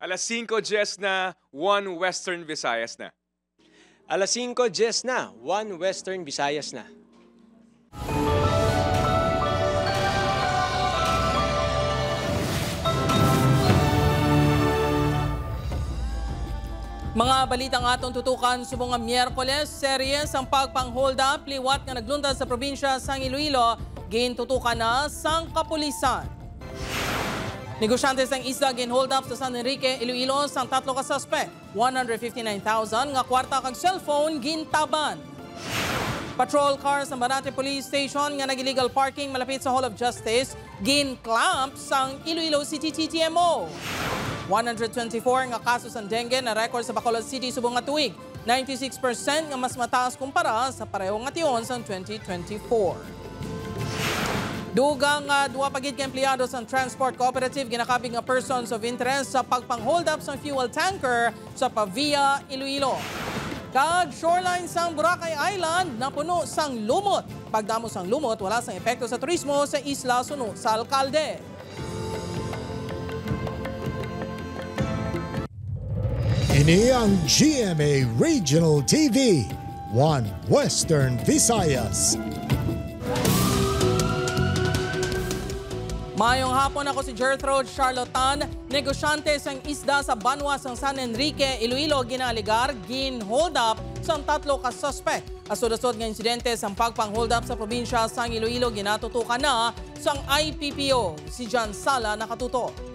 Alas 5:10 na, 1 Western Visayas na. Alas 5:10 na, 1 Western Visayas na. Mga balitang atong tutukan sa mga Miyerkules, seryes ang pagpang-hold up liwat nga naglundas sa probinsya sang Iloilo, gintutukan na sang kapulisan. Negosyante sang isda gin-hold up sa San Enrique, Iloilo sang 3 ka suspect. 159,000 nga kwarta kag cellphone gintaban. Patrol car sa Banate Police Station nga nag-illegal parking malapit sa Hall of Justice, gin-clamp sang Iloilo City TTMO. 124 nga kaso sa dengue na record sa Bacolod City subong nga tuig. 96% nga mas mataas kumpara sa parehong nga tion sa 2024. Dugang nga duwa pagid ka empleyado sa Transport Cooperative ginakabig nga persons of interest sa pagpang-hold up sa fuel tanker sa Pavia, Iloilo. Kag shoreline sang Boracay Island na puno sang lumot. Pagdamo sang lumot, wala sang epekto sa turismo sa isla suno sa Alcalde. Ini ang GMA Regional TV, 1 Western Visayas. Mayong hapon, ako si Gertrude Charlotan, negosyante sang isda sa banwa sang San Enrique, Iloilo, ginaligar, gin-hold up sang 3 ka suspect. Asod-asod nga insidente sang pagpang-hold up sa probinsya sang Iloilo, ginatutukan na sang IPPO. Si John Sala nakatuto.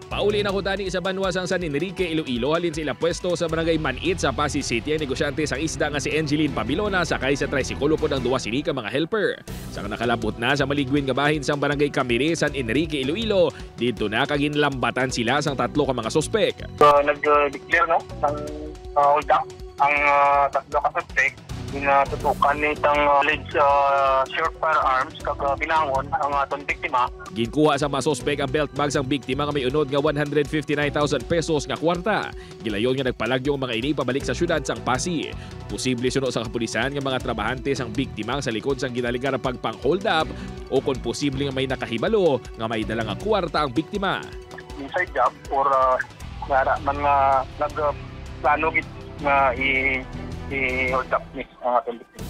Pauli na ko tani sa banwa sang San Enrique, Iloilo, halin sila pwesto sa barangay Manit sa Pasig City ang negosyante sang isda nga si Angeline Pabilona sakay sa tricycle po ng duwa sini ka mga helper. Sang nakalabot na sa maligwin nga bahin sang barangay Camire, San Enrique, Iloilo, dito na kaginlambatan sila sang 3 ka mga sospek. Nag-declare no ng hold up ang 3 ka suspect. Ginatutukan nitang alleged short firearms kag binangon ang atong biktima. Ginkuha sa mga sospek ang belt bag sang biktima nga may unod nga 159,000 pesos nga kwarta. Gilayon nga nagpalagyo ang mga ini pabalik sa syudad sang Pasig. Posible suno sa kapulisan nga mga trabahante sang biktima sa likod sang ginaligar pagpang-hold up o kung posible nga may nakahibalo nga may dala nga kwarta ang biktima. Inside job or man nga nagplano gid nga i-hold up ni ang atong biktima.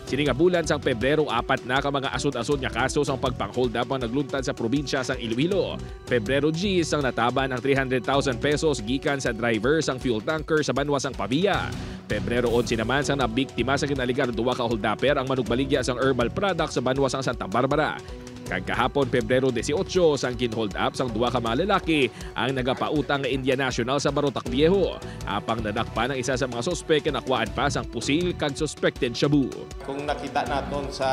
Sini nga bulan sang Pebrero, 4 na ka mga asod-asod nga kaso sang pagpang-hold up ang nagluntad sa probinsya sang Iloilo. Pebrero G sang nataban ang 300,000 pesos gikan sa driver sang fuel tanker sa banwa sang Pavia. Pebrero 11 naman sang nabiktima sa ginaligar 2 ka hold-upper ang manugbaligya sang herbal product sa banwa sang Santa Barbara. Kagkahapon, Pebrero 18, sang kin-hold up sang 2 ka mga lalaki ang nagapautang nga India National sa Barotac Viejo. Apang nadakpan ang isa sa mga sospek na nakuhaan pa sang pusil kag suspected shabu. Kung nakita naton sa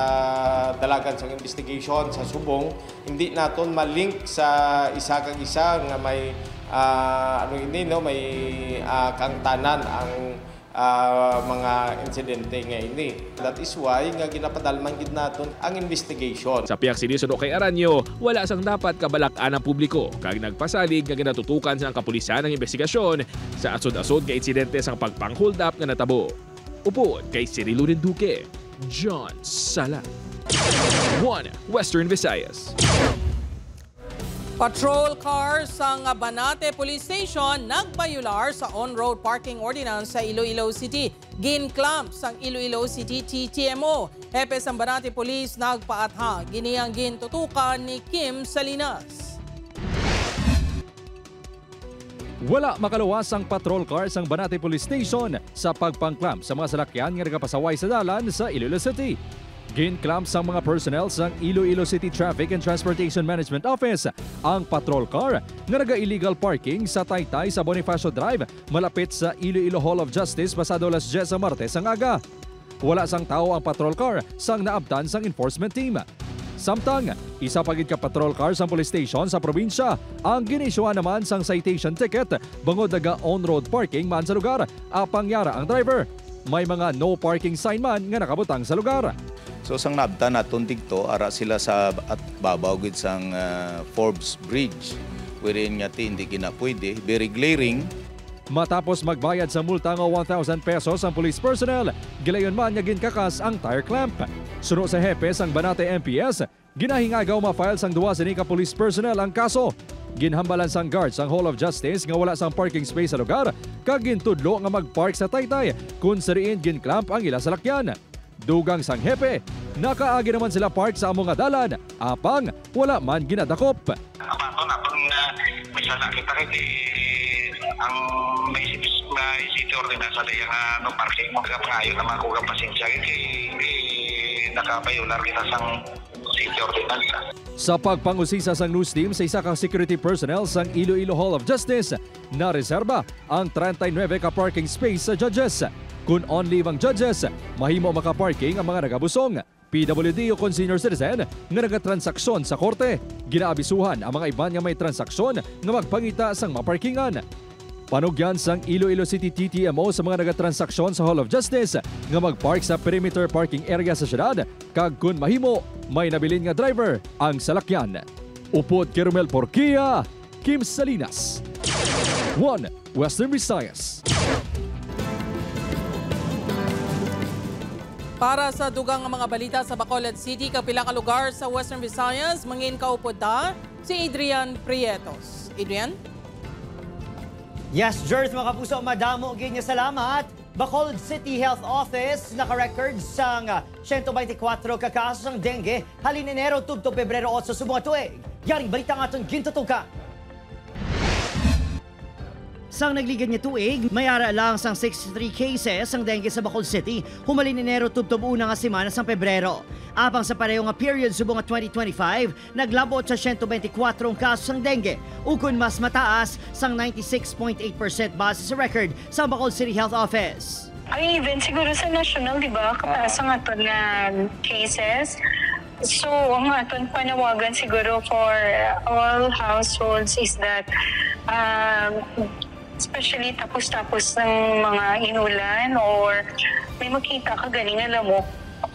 dalagan sang investigation sa subong, hindi naton malink sa isa kag isa nga may may kangtanan ang mga insidente nga ini. That is why nga ginapadalman gid naton ang investigation. Sa piyak sinisuno kay Aranyo, wala sang dapat kabalak-an ang publiko kag nagpasalig nga ginatutukan sa kapulisan ang investigasyon sa asod-asod nga insidente sang pagpang-hold up nga natabo. Upod kay Cirilo Duque, John Sala, 1 Western Visayas. Patrol car sa Banate Police Station nagbayular sa on-road parking ordinance sa Iloilo City. Gin-clamp sang Iloilo City TTMO. Hepe sa Banate Police nagpaatha. Giniyang gintutukan ni Kim Salinas. Wala makaluwas ang patrol car sang Banate Police Station sa pagpang-clamp sa mga salakyan nga nagapasaway sa dalan sa Iloilo City. Gin-clamp sang mga personnel sang Iloilo City Traffic and Transportation Management Office ang patrol car nga naga-illegal parking sa Taytay sa Bonifacio Drive malapit sa Iloilo Hall of Justice pasado alas 10 sa Martes ang aga. Wala sang tao ang patrol car sang naabtan sang enforcement team. Samtang, isa pagid ka patrol car sa police station sa probinsya ang ginisyuhan naman sang citation ticket bangod daga on-road parking man sa lugar apang yara ang driver. May mga no parking sign man nga nakabutang sa lugar. So sang nabta naton dito ara sila sa at babaw gid sang Forbes Bridge wherein nga hindi kinapwede, very glaring. Matapos magbayad sa multa nga 1,000 pesos ang police personnel, gilayon man nga ginkakas ang tire clamp. Suno sa hepe sang Banate MPS, ginahingagaw ma-file sang duwa sini ka police personnel ang kaso. ginhambalan sang guards ang Hall of Justice nga wala sang parking space sa lugar kag gintudlo nga magpark sa taytay kun sariin ginclamp ang ila salakyan. Dugang sang hepe, nakaagi naman sila park sa among nga dalan, apang wala man ginadakop. Apaton may salakit ang may city ordinance sa yung parking mo kapangayo na makuha pasensya nakabayular kita sang city ordinance. Sa pagpangusisa sang news team sa isa ka security personnel sang Iloilo Hall of Justice, na reserba ang 39 ka parking space sa judges. Kung on-leave ang judges, mahimo makaparking ang mga nagabusong, PWD o kung senior citizen nga nagatransaksyon sa korte. Ginaabisuhan ang mga iban nga may transaksyon nga magpangita sang maparkingan. Panugyan sang Iloilo City TTMO sa mga nagatransaksyon sa Hall of Justice nga magpark sa perimeter parking area sa syudad kag kun mahimo may nabilin nga driver ang salakyan. Upod kay Romel Porquia, Kim Salinas, 1 Western Visayas. Para sa dugang mga balita sa Bacolod City, kapila ka lugar sa Western Visayas, mangin kaupod ta si Adrian Prietos. Adrian? Yes, Jers, mga kapuso, madamo ganyan salamat. Bacolod City Health Office naka-record sang 124 kakaso ng dengue halin Enero tubto Pebrero 8 sa subong tuig. Yaring balita nga itong gintutukan. Sang nagligad niya tuig, may ara lang sang 63 cases ang dengue sa Bacolod City, humalin Enero tubtob una nga semana sang Pebrero. Apang sa pareho nga period subong nga 2025, naglabot sa 124 kasos ng dengue, ukon mas mataas sang 96.8% base sa record sa Bacolod City Health Office. Ang event siguro sa national, di ba? Kapasa nga ito na cases. So, ang aton panawagan siguro for all households is that especially tapos-tapos ng mga inulan or may makita ka galing alam mo,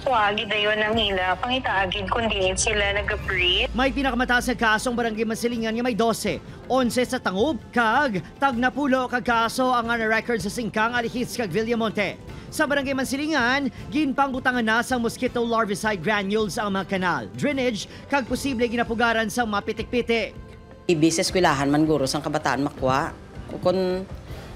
kuwagi dayon ng ila, pangitaagin kundi sila nag-breathe. May pinakamataas na kasong barangay Masilingan nga may 12, 11 sa Tangub, kag tagnapulo kag kaso ang na-record sa Singkang, Alihis kag Villamonte. Sa barangay Mansilingan, ginpangbutangan na sa mosquito larvicide granules ang mga kanal, drainage, kag posible ginapugaran sa mapitik-pitik. Ibig sa eskwelahan man guro sang kabataan makuha. Kung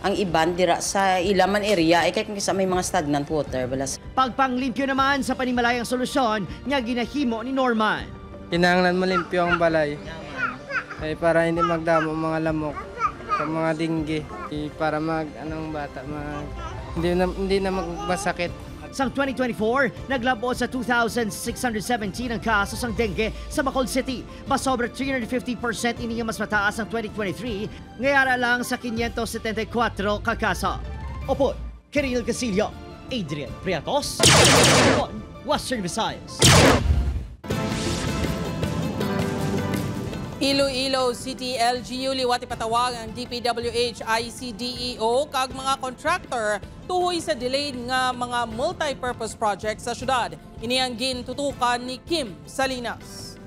ang iban dira sa ilaman area ay kay kung may mga stagnant water balas. Pagpanglimpyo naman sa panimalayang solusyon nga ginahimo ni Norman. Kinahanglan malimpyo ang balay ay para hindi magdamo mga lamok sa mga dinggi para bata hindi na magbasakit. Sang 2024, naglabo sa 2,617 ang kasos ng dengue sa Bacolod City. Masobra 350% ini nga mas mataas ang 2023, ngayara lang sa 574 kakaso. Opo, Kiril Casillo, Adrian Prietos, Western Visayas. Iloilo City LGU liwat ipatawag ang DPWH ICDEO kag mga contractor tuhoy sa delayed nga mga multi-purpose projects sa syudad. Ini ang gintutukan ni Kim Salinas.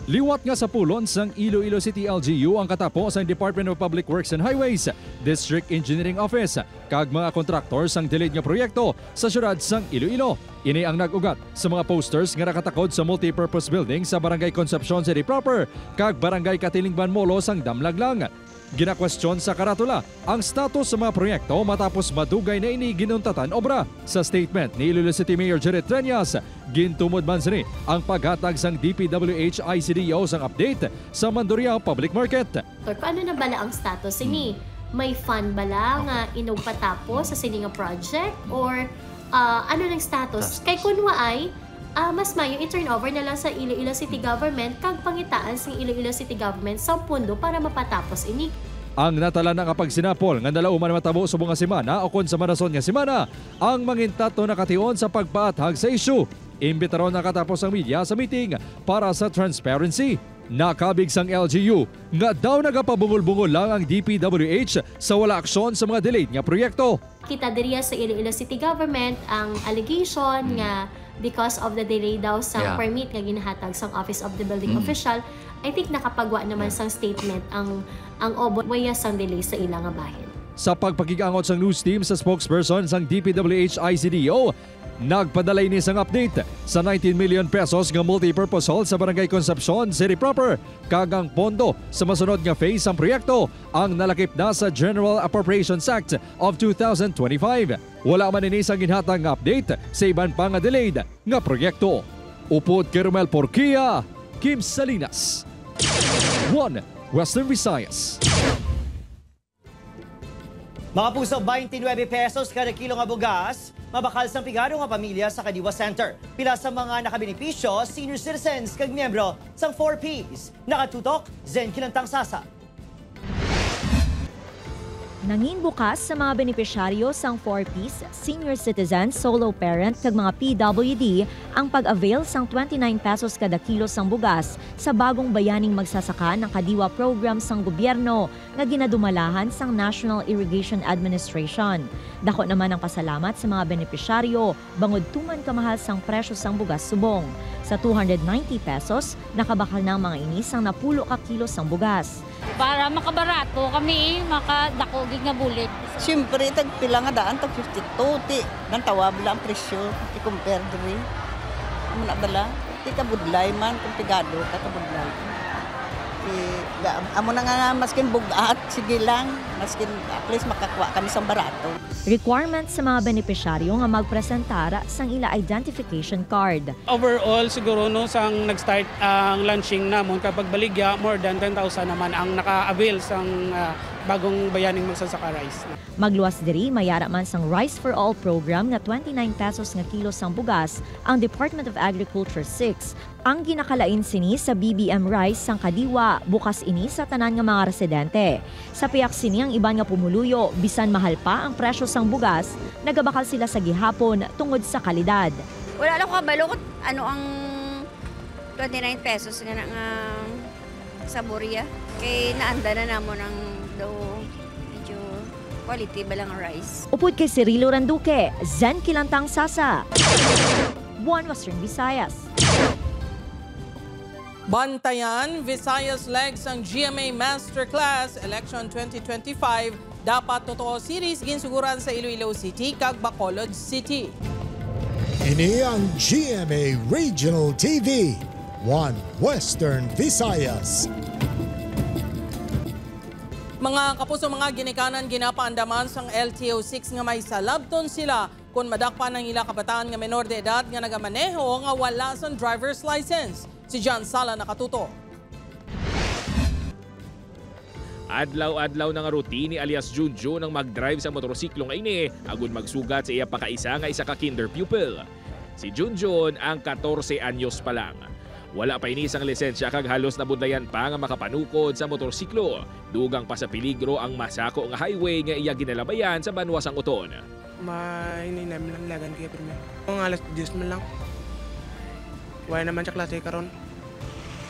Liwat nga sa pulon sang Iloilo City LGU ang katapos ang Department of Public Works and Highways, District Engineering Office, kag mga kontraktor sang delayed nga proyekto sa syudad sang Iloilo. Ini ang nag-ugat sa mga posters nga nakatakod sa multi-purpose building sa Barangay Concepcion City proper, kag Barangay Katilingban Molo sang Damlaglang. Ginakwestiyon sa karatula ang status sa mga proyekto matapos madugay na ini ginuntatan obra. Sa statement ni Iloilo City Mayor Jared Treñas, gintumod man sini ang paghatag sang DPWH ICDEO sang update sa Mandurriao Public Market. Paano na bala ang status ini? May fund bala nga inugpatapos sa sini nga project or ano ng status? Kay kunwa ay mas mayo i-turn over na lang sa Iloilo City Government kag pangitaan sa Iloilo City Government sa pundo para mapatapos ini. Ang natala na kapag sinapol nga dalauman matabo sa mga semana o kon sa marason nga semana, ang mangintato nakation sa pagpaathag sa issue. Imbitaron na katapos ang media sa meeting para sa transparency. Nakabig sang LGU nga daw nagapabungol-bungol lang ang DPWH sa wala aksyon sa mga delayed nga proyekto. Kita diriya sa Iloilo City Government ang allegation nga because of the delay daw sa permit nga ginahatag sa Office of the Building Official, I think nakapagwa naman sang statement ang OBO waya sang delay sa ilang bahin. Sa pagpakigangot sang news team sa spokesperson sang DPWH ICDEO, Nagpadalay ni isang update sa 19 million pesos nga multipurpose hall sa Barangay Concepcion City proper. Kagang pondo sa masunod nga phase ang proyekto ang nalakip na sa General Appropriations Act of 2025. Wala man ini isang ginhatang update sa iban pa nga delayed nga proyekto. Upod kay Romel Porquia, Kim Salinas, 1 Western Visayas. Mga puso, 29 pesos kada kilo nga bugas, mabakal sang pigado nga pamilya sa Kadiwa Center. Pila sa mga nakabenepisyo, senior citizens kag miyembro sang 4Ps. Nakatutok, Zen Kilantang Sasa. Nangin bukas sa mga benepisyaryo sang 4Ps, senior citizens, solo parent kag mga PWD ang pag-avail sang 29 pesos kada kilo sang bugas sa bagong bayaning magsasaka ng Kadiwa program sang gobyerno nga ginadumalahan sang National Irrigation Administration. Dako naman ang pasalamat sa mga benepisyaryo bangod tuman kamahal sang presyo sang bugas subong. Sa 290 pesos, nakabakal na ang mga inis ang napulo ka kilo sang bugas. Para makabarato kami, makadakogig nga bulit. Siyempre, tagpila nga daan, tag 52. Ti, nang tawab lang ang presyo, i-compare diri. Amo na bala, ti kabudlay man, kung pigado, kabudlay. Amo na nga maskin bugat, sige lang, maskin at least makakuha kami sa barato. Requirements sa mga benepisyaryo nga magpresentara sang ila identification card. Overall, siguro no, sang nag-start ang launching namon kapag baligya, more than 10,000 naman ang naka-avail sang bagong bayaning magsasaka rice. Magluwas diri, mayara man sang Rice for All program nga 29 pesos nga kilo sang bugas ang Department of Agriculture 6. Ang ginakalain sini sa BBM Rice sang Kadiwa, bukas ini sa tanan nga mga residente. Sa piyak sini ang iban nga pumuluyo, bisan mahal pa ang presyo sang bugas, nagabakal sila sa gihapon tungod sa kalidad. Wala lang ko kabalo kung ano ang 29 pesos nga sa Boria. Kay naanda na namon ang medyo quality ba lang ang rice. Upod kay Cirilo Randuque, Zen Kilantang Sasa, 1 Western Visayas. Bantayan, Visayas legs ang GMA Masterclass Election 2025. Dapat totoo series ginsuguran sa Iloilo City kag Bacolod City. Ini ang GMA Regional TV, 1 Western Visayas. Mga kapuso, mga ginikanan ginapaandaman sang LTO6 nga may salabton sila kung madakpan ng ila kabataan nga menor de edad nga nagamaneho nga wala sang driver's license. Si John Sala nakatuto. Adlaw-adlaw na nga routine alias Junjo nang mag-drive sa motorsiklo nga ini agud magsugat sa iya pakaisa nga isa ka kinder pupil. Si Junjon ang 14 anyos pa lang. Wala pa ini isang lisensya kag halos nabudlayan pa nga makapanukod sa motorsiklo. Dugang pa sa peligro ang masako nga highway nga iya ginalabayan sa Banwasang Uton. Hindi namin lang lagan kaya primer. Ang alas 10 man lang. Wala naman sa klase karon.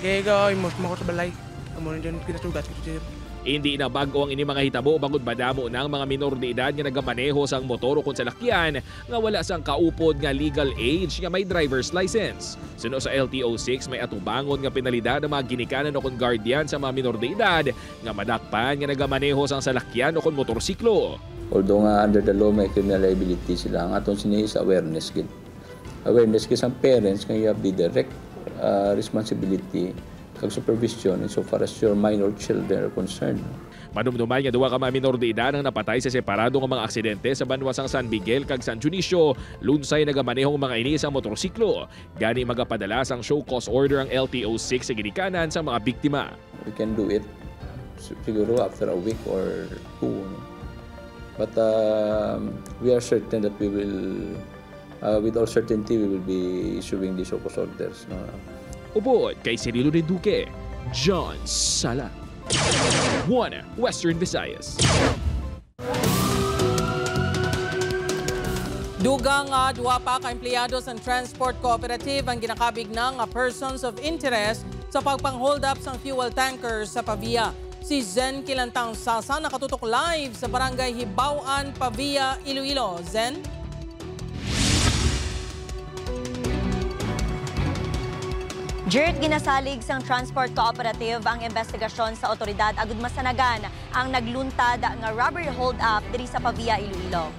Kaya ikaw, imos mo ako sa balay. Amo na dyan pinasugat ko siya. Hindi na bago ang ini mga hitabo bangod badamo ng mga minor de edad nga nagamaneho sang motor o kung salakyan nga wala sang kaupod nga legal age nga may driver's license. Suno sa LTO6 may atubangon nga penalidad ang mga ginikanan o kung guardian sa mga minor de edad nga madakpan nga nagamaneho sang salakyan o kung motorsiklo. Although nga under the law may criminal liability sila, ang atong sinihis awareness gid. Awareness kay sang parents nga you have the direct responsibility kag supervision insofar as your minor children are concerned. Manumduman nga duwa ka mga minor de edad ang napatay sa separado nga mga aksidente sa banwasang San Miguel kag San Dionisio, lunsay nagamanehong mga ini sa motorsiklo. Gani magapadala sang show cause order ang LTO6 sa ginikanan sa mga biktima. We can do it siguro after a week or two. But we are certain that we will with all certainty we will be issuing the show cause orders. Upod kay Cirilo Randuque, John Sala, 1 Western Visayas. Dugang nga duwa pa ka empleyado sa transport cooperative ang ginakabig na nga persons of interest sa pagpang-hold up sang fuel tankers sa Pavia. Si Zen Kilantang Sasa nakatutok live sa Barangay Hibawan, Pavia, Iloilo. Zen? Jared, ginasalig sang transport cooperative ang investigasyon sa otoridad agud masanagan ang nagluntad nga robbery hold-up diri sa Pavia, Iloilo.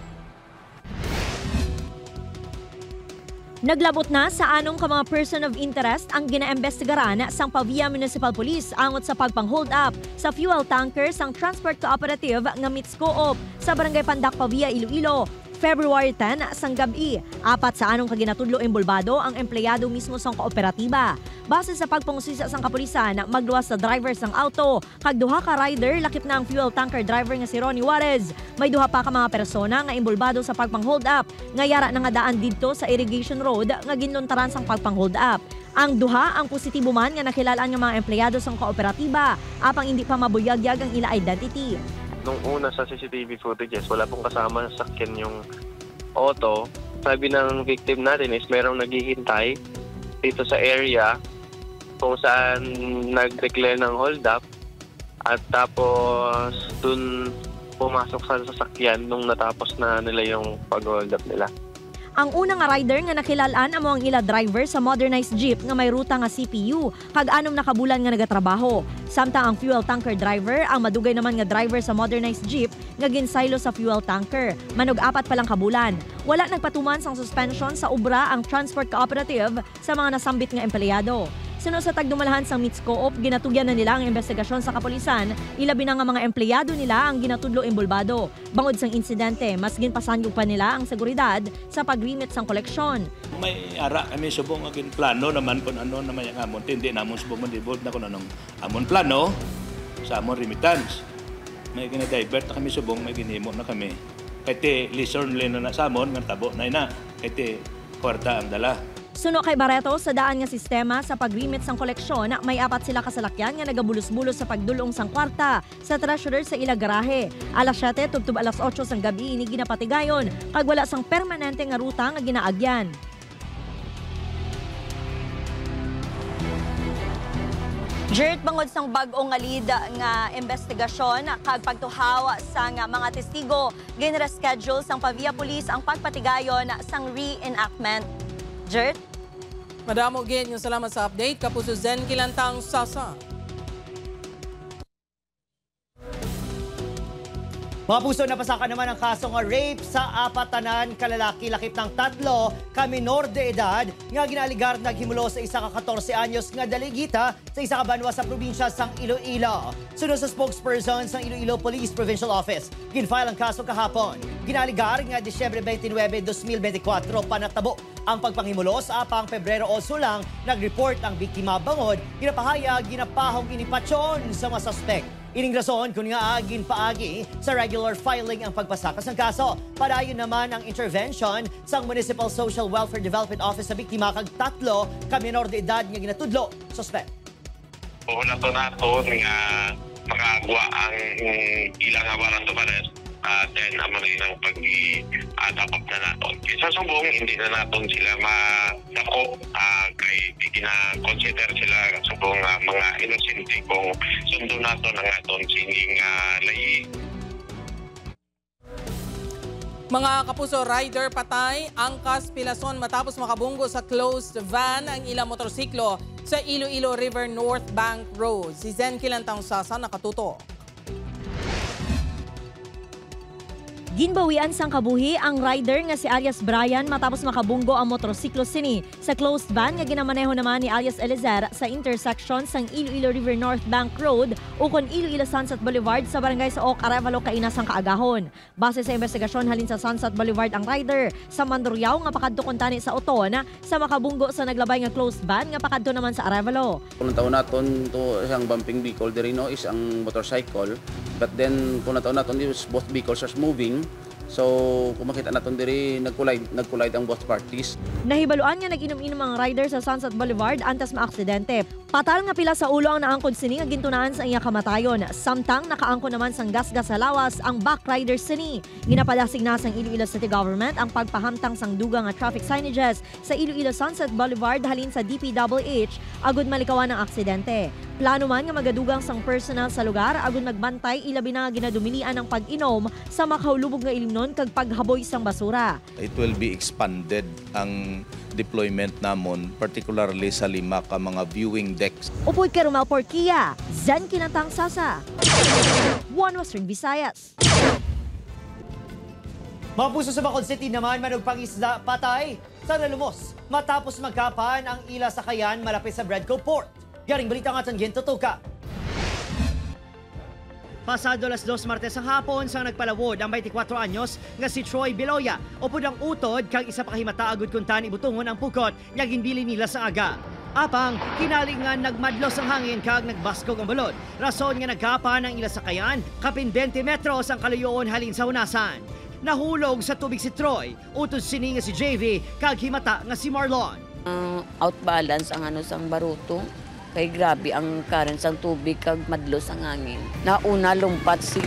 Naglabot na sa anong ka mga person of interest ang ginaembestigaran sang Pavia Municipal Police angot sa pagpang-hold up sa fuel tanker sang Transport Cooperative nga Mitscoop sa Barangay Pandak, Pavia, Iloilo. February 10 sang gabi, 4 sa anong kaginatudlo embulbado ang empleyado mismo sang kooperatiba. Base sa pagpangusisa sang kapulisan, magluwas sa driver sang auto, kag duha ka rider lakip na ang fuel tanker driver nga si Ronnie Juarez. May duha pa ka mga persona nga embulbado sa pagpang-hold up, nga yara na nga daan didto sa Irrigation Road nga ginluntaran sang pagpang-hold up. Ang duha ang positibo man nga nakilalaan nga mga empleyado sang kooperatiba, apang hindi pa mabuyagyag ang ila identity. Nung una sa CCTV footages, wala pong kasama sa sakyan yung auto. Sabi ng victim natin is merong naghihintay dito sa area kung saan nag-declare ng hold up at tapos dun pumasok sa sasakyan nung natapos na nila yung pag-hold up nila. Ang unang nga rider nga nakilalaan amo ang ila driver sa modernized jeep nga may ruta nga CPU kag anom na kabulan nga nagatrabaho. Samtang ang fuel tanker driver ang madugay naman nga driver sa modernized jeep nga ginsaylo sa fuel tanker. Manog 4 pa lang kabulan. Wala nagpatuman sang suspension sa obra ang Transport Cooperative sa mga nasambit nga empleyado. Suno sa tagdumalahan sang Mitscoop, ginatugyan na nila ang investigasyon sa kapulisan, ilabi na nga mga empleyado nila ang ginatudlo embulbado. Bangod sang insidente, mas ginpasangyog pa nila ang seguridad sa pagrimit sang koleksyon. May ara kami subong agin plano naman kung ano naman yung amon. Hindi namon subong mandibot na kung anong amon plano sa amon remittance. May ginadivert na kami subong, may ginimo na kami. Kaya listen na sa amon, ng tabo na ina. Kaya kwarta ang dala. Suno kay Barreto sa daan nga sistema sa pagrimit sang koleksyon, may 4 sila kasalakyan nga nagabulos-bulos sa pagdulong sang kwarta sa treasurer sa ila garahe. Alas 7 tubtub alas 8 sang gabi ini ginapatigayon kag wala sang permanente nga ruta nga ginaagyan. Jert, bangod sang bag-o nga lead nga investigasyon kag pagtuhaw sa nga mga testigo, ginreschedule sang Pavia Police ang pagpatigayon sang reenactment. Jert? Madamo gid yung salamat sa update. Kapuso Zen Kilantang Sasa. Mga puso, napasaka naman ang kaso nga rape sa 4 tanan kalalaki lakip ng 3 ka minor de edad nga ginaligar naghimulo sa isa ka 14 anyos nga daligita sa isa ka banwa sa probinsya sang Iloilo. Sunod sa spokesperson sang Iloilo Police Provincial Office, ginfile ang kaso kahapon. Ginaligar nga Disyembre 29, 2024 panatabo ang pagpanghimulo sa apang Pebrero 8 lang nag-report ang biktima bangod ginapahayag ginapahong inipatyon sa mga suspect. Ining rason kung nga agin paagi sa regular filing ang pagpasakas ng kaso. Padayon naman ang intervention sa Municipal Social Welfare Development Office sa biktima kag 3 ka minor de edad nga ginatudlo suspect. Una to nga makagwa ang ilang warrant of arrest. Then naman ng pag-tapap na natin. Sa subong, hindi na natin sila madako kay di kina-consider sila subong mga inosente kung sundo natin ang aton sining layi. Mga kapuso, rider patay, angkas pilason matapos makabunggo sa closed van ang ilang motorsiklo sa Iloilo River North Bank Road. Si Zen Kilantang Sasa nakatuto. Ginbawian sang kabuhi ang rider nga si alias Brian matapos makabunggo ang motorsiklo sini sa closed van nga ginamaneho naman ni alias Eliezer sa intersection sang Iloilo River North Bank Road ukon Iloilo Sunset Boulevard sa barangay sa Oak, Arevalo, Kainasang Kaagahon. Base sa investigasyon halin sa Sunset Boulevard ang rider sa Mandurriao nga pakadto kuntani sa Oton sa makabunggo sa naglabay nga closed van nga pakadto naman sa Arevalo. Kung nataon naton to isang bumping vehicle diri no is ang motorcycle, but then kung nataon naton is both vehicles are moving. So, kung makita natin diri, nag-collide ang both parties. Nahibaluan nga nag-inom-inom ang rider sa Sunset Boulevard antas maaksidente. Patal nga pila sa ulo ang naangkod sini nga gintunaan sa iya kamatayon. Samtang nakaangko naman sang gasgas sa lawas ang back rider sini. Ginapadasig na sang Iloilo City Government ang pagpahamtang sang duga nga traffic signages sa Iloilo Sunset Boulevard halin sa DPWH agud malikawan ang aksidente. Plano man nga magadugang sang personal sa lugar agud magbantay ilabi na nga ginadumilian ang pag-inom sa makahulubog nga ilimnon kag paghaboy sang basura. It will be expanded ang deployment namon, particularly sa 5 ka mga viewing decks. Upoy kay Romel Porquia, Zen Kilantang Sasa, One Western Visayas. Mga puso, sa Bacolod City naman, manugpangisda patay sa nalumos matapos magkapan ang ila sakayan malapit sa Bredco Port. Garing balita nga tanggin tutuka. Pasado alas 2 Martes ang hapon sang nagpalawod ang 24 anyos nga si Troy Beloya o pudang utod kag isa pa kahimata agud kuntan ibutungon ang pukot nga ginbili nila sa aga. Apang kinalingan nagmadlos ang hangin kag nagbaskog ang balod. Rason nga nagkapan ang ila sakayan kapin 20 metros ang kalayuon halin sa hunasan. Nahulog sa tubig si Troy, utos sini nga si JV kag himata nga si Marlon. Outbalance ang sang baruto. Kay grabe ang current sang tubig kag madlos ang hangin. Nauna lumpat si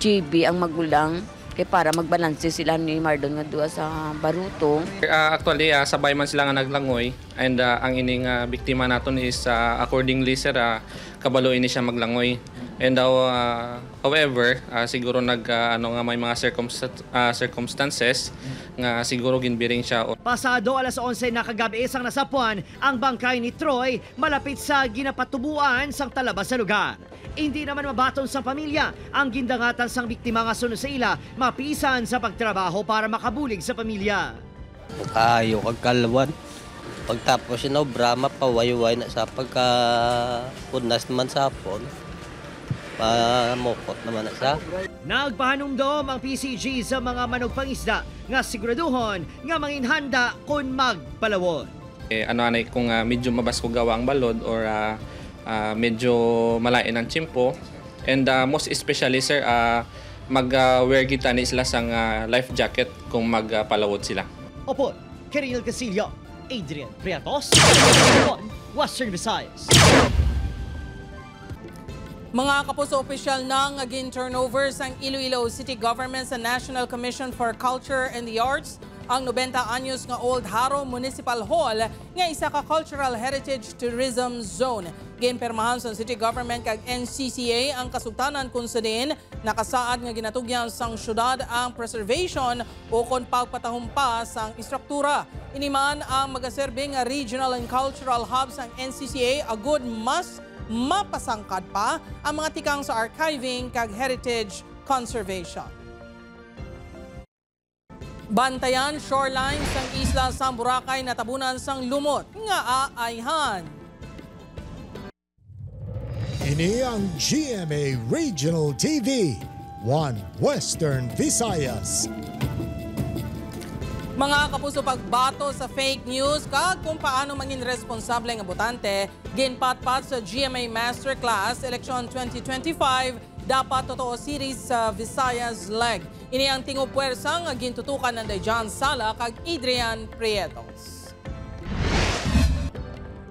JB ang magulang kay para magbalanse sila ni Mardon nga duwa sa baruto. Actually, sabay man sila nga naglangoy and ang ining biktima naton is accordingly sir, kabalo ini siya maglangoy. And however, siguro may mga circumstances nga siguro ginbiring siya. Pasado alas 11 na kagabi isang nasapuan ang bangkay ni Troy malapit sa ginapatubuan sang talabas sa lugar. Hindi naman mabaton sa pamilya ang gindangatan sang biktima nga sunod sa ila mapisan sa pagtrabaho para makabulig sa pamilya. Ayaw kagkalawan. Pagtapos na obra, mapawayway na sa pagkapunas naman sa hapon. Pamukot naman na sa. Nagpahanumdom ang PCG sa mga manugpangisda nga siguraduhon nga manginhanda kung magpalawod. Ano-anay kung medyo mabasko gawa ang balod or medyo malain ang tsimpo. And most especially sir, mag-wear kita ni sila sang life jacket kung magpalawod sila. Opo, Kiril Casillo, Adrian Priatos, Western Visayas. Mga kapuso, opisyal nang aging turnovers ang Iloilo City Government sa National Commission for Culture and the Arts ang 90 anyos nga Old Haro Municipal Hall nga isa ka Cultural Heritage Tourism Zone. Ginpermahan sa City Government kag NCCA ang kasugtanan kung sa din nakasaad nga ginatugyan sang syudad ang preservation o kon pagpatahumpa sang istruktura. Iniman ang magaserbing nga regional and cultural hubs ang NCCA agud mas mapasangkad pa ang mga tikang sa archiving kag heritage conservation. Bantayan shoreline sang isla sang Boracay natabunan sang lumot nga aayhan. Ini ang GMA Regional TV, One Western Visayas. Mga kapuso, pagbato sa fake news kag kung paano maging responsable nga botante, ginpatpat sa GMA Masterclass Election 2025, dapat totoo series sa Visayas Leg. Ini ang tingog puwersa nga gintutukan ng John Sala kag Adrian Prietos.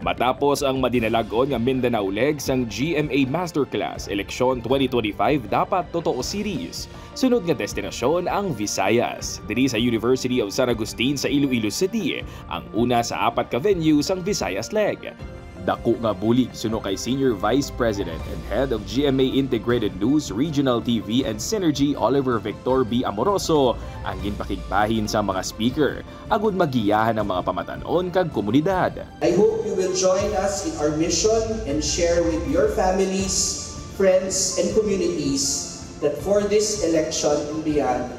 Matapos ang madinalagon nga Mindanao Leg sang GMA Masterclass Election 2025 Dapat Totoo Series, sunod nga destinasyon ang Visayas. Diri sa University of San Agustin sa Iloilo City, ang una sa 4 ka venue sang Visayas Leg. Dako nga bulig suno kay Senior Vice President and Head of GMA Integrated News, Regional TV and Synergy Oliver Victor B. Amoroso ang ginpakigbahin sa mga speaker agud magiyahan ang mga pamatanon kag komunidad. I hope you will join us in our mission and share with your families, friends and communities that for this election and beyond,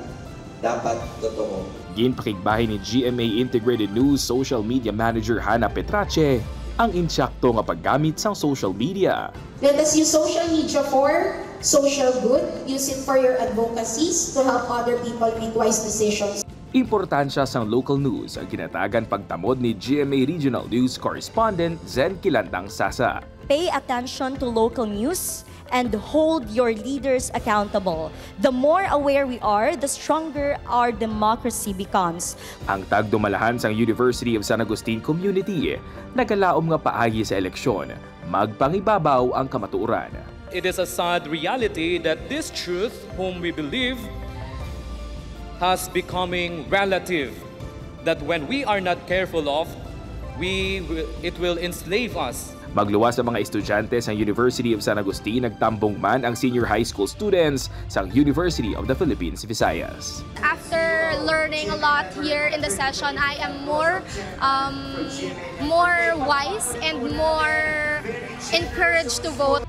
dapat totoo. Ginpakigbahin ni GMA Integrated News Social Media Manager Hannah Petrache ang insyakto nga paggamit sa social media. Let us use social media for social good. Use it for your advocacies to help other people make wise decisions. Importansya sa local news ang kinatagan pagtamod ni GMA Regional News Correspondent Zen Kilantang Sasa. Pay attention to local news and hold your leaders accountable. The more aware we are, the stronger our democracy becomes. Ang tagdumalahan sa University of San Agustin Community, nagalaom nga paagi sa eleksyon, magpangibabaw ang kamatuoran. It is a sad reality that this truth, whom we believe, has becoming relative. That when we are not careful of, it will enslave us. Magluwas sa mga estudyante sa University of San Agustin, nagtambong man ang senior high school students sa University of the Philippines, Visayas. After learning a lot here in the session, I am more wise and more encouraged to vote.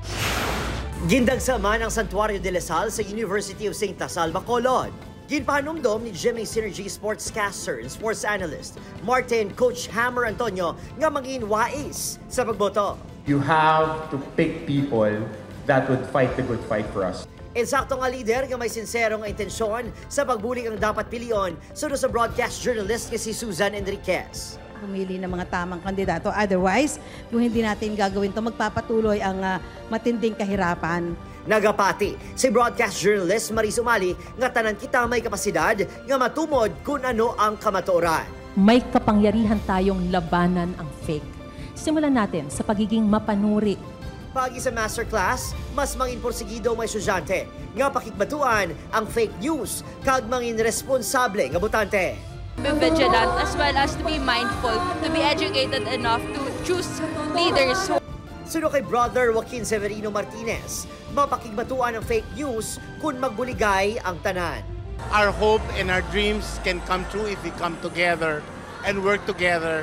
Gindagsa man ang Santuario de la Salle sa University of St. Tasal, Bacolod. Ginpahanumdom ni GMA Synergy sportscaster and sports analyst Martin Coach Hammer Antonio nga maging wais sa pagboto. You have to pick people that would fight the good fight for us. Insakto nga leader nga may sinserong intensyon sa pagbulig ang dapat piliyon sunod sa broadcast journalist nga si Susan Enriquez. Pumili ng mga tamang kandidato. Otherwise, kung hindi natin gagawin ito, magpapatuloy ang matinding kahirapan. Nagapati si broadcast journalist Maris Umali nga tanan kita may kapasidad nga matumod kung ano ang kamatuoran. May kapangyarihan tayong labanan ang fake. Simulan natin sa pagiging mapanuri. Pagi sa masterclass, mas mangin porsigido may estudyante nga pakikbatuan ang fake news kag mangin responsable nga botante. Be vigilant as well as to be mindful, to be educated enough to choose leaders. Suno kay Brother Joaquin Severino Martinez, mapakigbatuan ang fake news kung magbuligay ang tanan. Our hope and our dreams can come true if we come together and work together.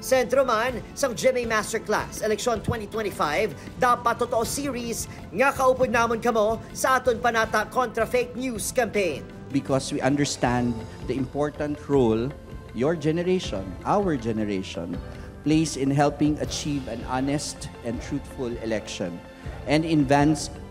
Sentro man sang GMA Masterclass Election 2025, dapat totoo series nga kaupod namon kamo sa aton panata kontra fake news campaign. Because we understand the important role your generation, our generation, plays in helping achieve an honest and truthful election and in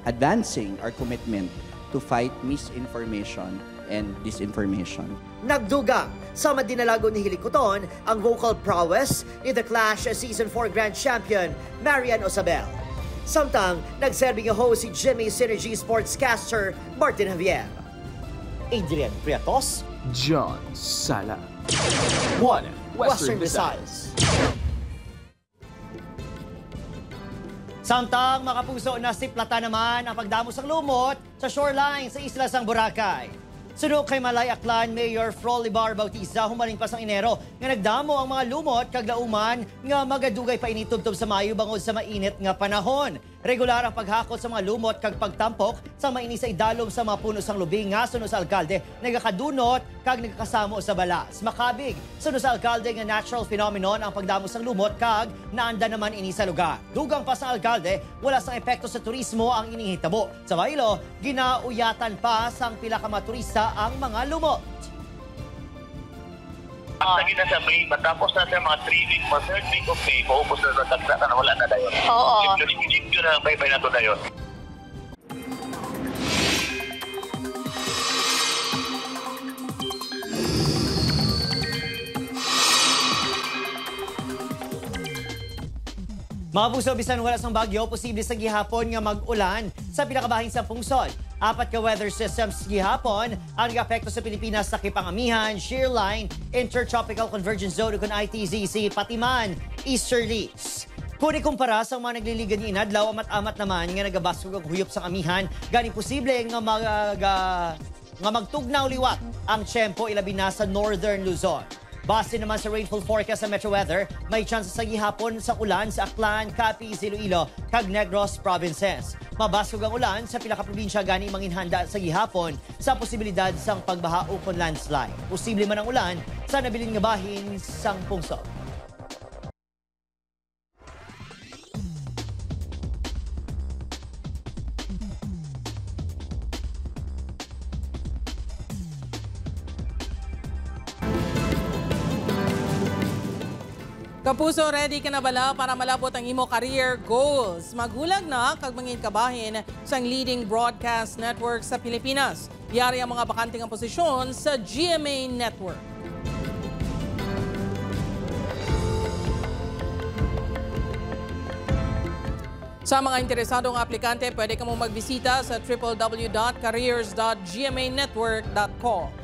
advancing our commitment to fight misinformation and disinformation. Nagdugang sa madinalago ni Hilikuton ang vocal prowess ni The Clash Season 4 Grand Champion Marian Osabel. Samtang nagserbing host si GMA Synergy sportscaster Martin Javier. Adrian Priatos, John Sala, One Western Visayas. Samtang makapuso na siplata naman ang pagdamos ng lumot sa shoreline sa isla sang Boracay. Sunod kay Malay Aklan Mayor Frolibar Bautista humaling pa sang Enero nga nagdamo ang mga lumot kag lauman nga magadugay pa initubtob sa Mayo bangod sa mainit nga panahon. Regular ang paghakot sa mga lumot kag pagtampok sa mainis sa idalom sa mga puno sang lubing nga sunod sa alkalde nagakadunot kag nagakasamo sa balas. Makabig sunod sa alkalde nga natural phenomenon ang pagdamo sang lumot kag naanda naman ini sa lugar. Dugang pa sa alkalde wala sang epekto sa turismo ang inihitabo. Sa Mailo, ginauyatan pa sang pila ka mga turista ang mga lumot. Lagi na sa May, matapos natin mga 3 weeks, mga 3rd week of May, maupos na sa tagsa na wala na dayon. Oo. Chip yun ang bye-bye na ito dayon. Mga puso, bisan wala sang bagyo, posible sa gihapon nga mag-ulan sa pinakabahin sa pungsod. 4 ka weather systems gihapon ang nag-apekto sa Pilipinas sa Kipangamihan, Shear Line, Intertropical Convergence Zone ug ITZC, Patiman, Easterlies. Kung ikumpara sa mga nagliligan ni inadlaw, amat-amat naman nga nagabasog ang huyop sa amihan, gani posible nga magtugnaw liwat ang tiyempo ilabi na sa Northern Luzon. Base naman sa rainfall forecast sa Metro Weather, may chance sa gihapon sa ulan sa Aklan, Capiz, Iloilo, kag Negros provinces. Mabasog ang ulan sa pila ka probinsya gani manginhanda sa gihapon sa posibilidad sang pagbaha o kon landslide. Posible man ang ulan sa nabilin nga bahin sang pungsod. Kapuso, ready ka na bala para malabot ang imo career goals? Maghulag na kag mangin kabahin sa leading broadcast network sa Pilipinas. Yari ang mga bakanting ang posisyon sa GMA Network. Sa mga interesadong aplikante, pwede ka mong magbisita sa www.careers.gmanetwork.com.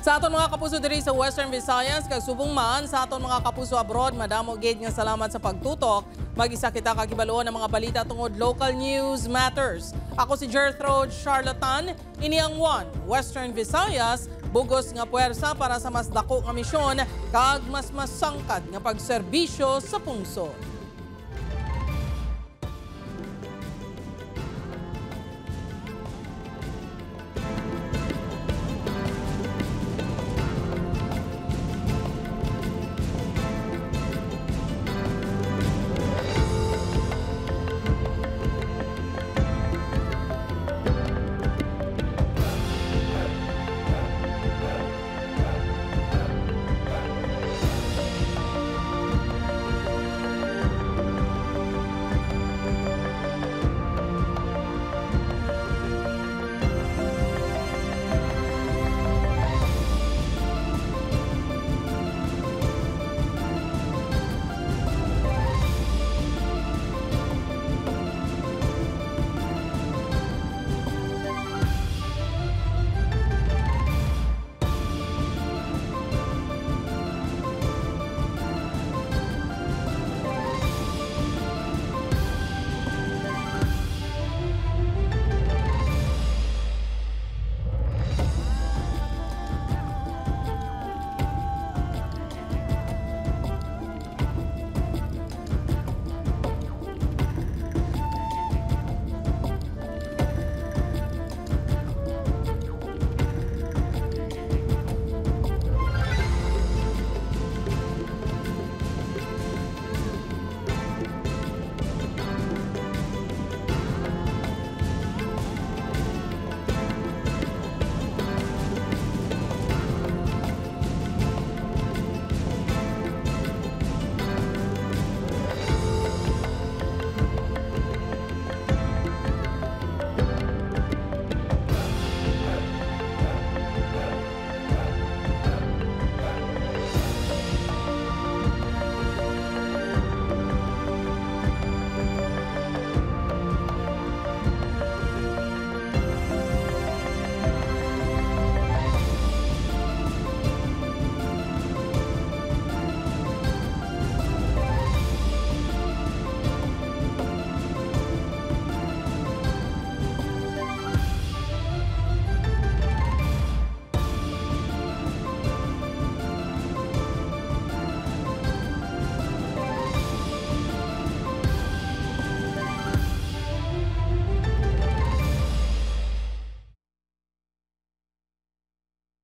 Sa aton mga kapuso diri sa Western Visayas, kag subong man sa aton mga kapuso abroad, madamo gid nga salamat sa pagtutok. Mag-isa kita kagibaluon ng mga balita tungod local news matters. Ako si Gertrude Charlatan, ini ang One Western Visayas, bugos nga puwersa para sa mas dako nga misyon kag mas masangkad nga pagserbisyo sa pungsod.